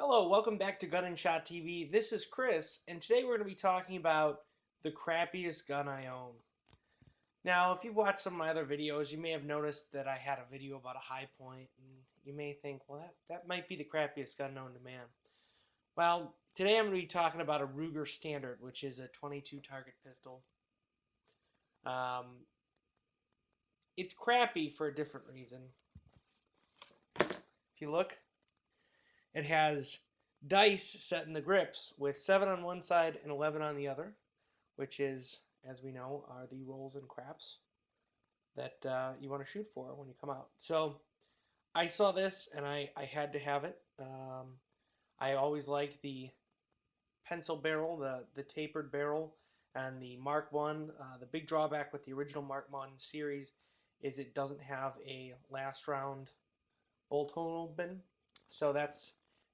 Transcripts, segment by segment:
Hello, welcome back to Gun and Shot TV. This is Chris, and today we're going to be talking about the crappiest gun I own. Now, if you've watched some of my other videos, you may have noticed that I had a video about a high point, and you may think, well, that might be the crappiest gun known to man. Well, today I'm going to be talking about a Ruger Standard, which is a 22 target pistol. It's crappy for a different reason. If you look, it has dice set in the grips with 7 on one side and 11 on the other, which is, as we know, are the rolls and craps that you want to shoot for when you come out. So I saw this and I had to have it. I always liked the pencil barrel, the tapered barrel, and the Mark 1. The big drawback with the original Mark 1 series is it doesn't have a last round bolt hole open. So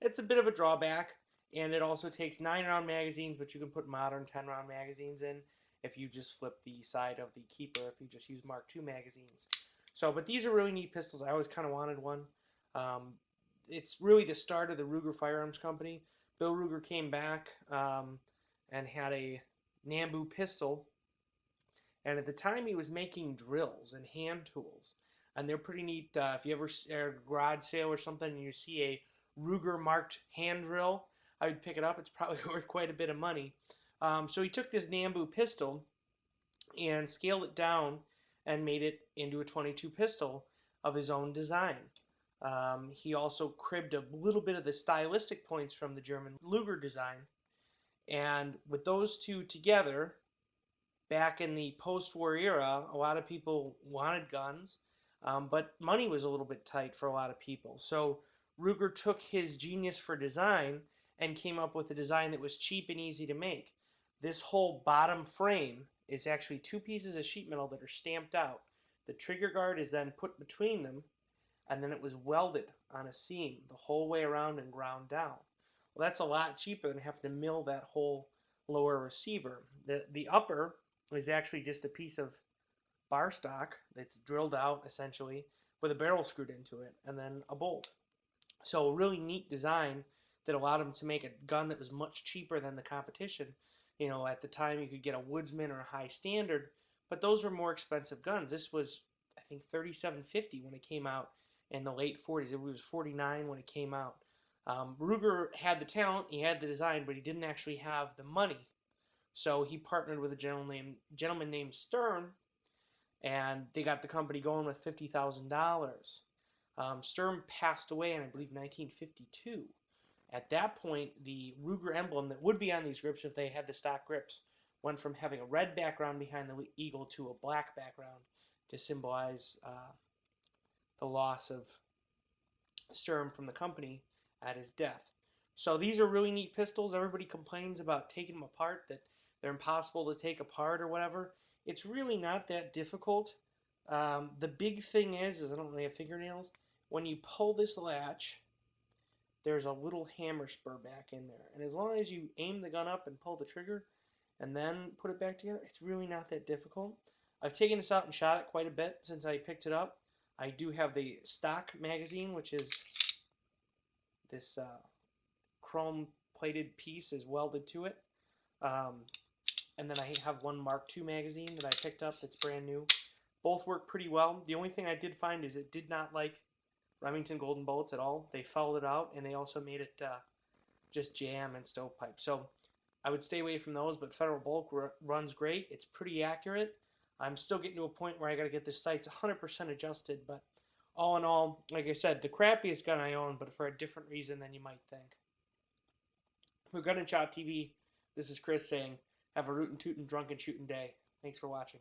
it's a bit of a drawback, and it also takes 9-round magazines, but you can put modern 10-round magazines in if you just flip the side of the keeper, if you just use Mark II magazines. So, but these are really neat pistols. I always kind of wanted one. It's really the start of the Ruger Firearms Company. Bill Ruger came back and had a Nambu pistol, and at the time he was making drills and hand tools, and they're pretty neat. If you ever at a garage sale or something and you see a Ruger marked hand drill, I would pick it up. It's probably worth quite a bit of money. So he took this Nambu pistol and scaled it down and made it into a 22 pistol of his own design. He also cribbed a little bit of the stylistic points from the German Luger design. And with those two together, back in the post-war era, a lot of people wanted guns, but money was a little bit tight for a lot of people. So Ruger took his genius for design and came up with a design that was cheap and easy to make. This whole bottom frame is actually 2 pieces of sheet metal that are stamped out. The trigger guard is then put between them, and then it was welded on a seam the whole way around and ground down. Well, that's a lot cheaper than having to mill that whole lower receiver. The upper is actually just a piece of bar stock that's drilled out, essentially, with a barrel screwed into it, and then a bolt. So a really neat design that allowed him to make a gun that was much cheaper than the competition. You know, at the time you could get a Woodsman or a High Standard, but those were more expensive guns. This was, I think, $37.50 when it came out in the late 40s. It was $49 when it came out. Ruger had the talent, he had the design, but he didn't actually have the money. So he partnered with a gentleman named Stern, and they got the company going with $50,000. Stern passed away in, I believe, 1952. At that point, the Ruger emblem that would be on these grips if they had the stock grips went from having a red background behind the eagle to a black background to symbolize the loss of Stern from the company at his death. So these are really neat pistols. Everybody complains about taking them apart, that they're impossible to take apart or whatever. It's really not that difficult. The big thing is I don't really have fingernails. When you pull this latch, there's a little hammer spur back in there. And as long as you aim the gun up and pull the trigger and then put it back together, it's really not that difficult. I've taken this out and shot it quite a bit since I picked it up. I do have the stock magazine, which is this chrome plated piece is welded to it. And then I have one Mark II magazine that I picked up that's brand new. Both work pretty well. The only thing I did find is it did not like Remington Golden Bullets at all. They fouled it out, and they also made it just jam and stovepipe. So I would stay away from those, but Federal Bulk runs great. It's pretty accurate. I'm still getting to a point where I got to get the sights 100% adjusted, but all in all, like I said, the crappiest gun I own, but for a different reason than you might think. For Gun and Shot TV, this is Chris saying, have a rootin' tootin' drunken shootin' day. Thanks for watching.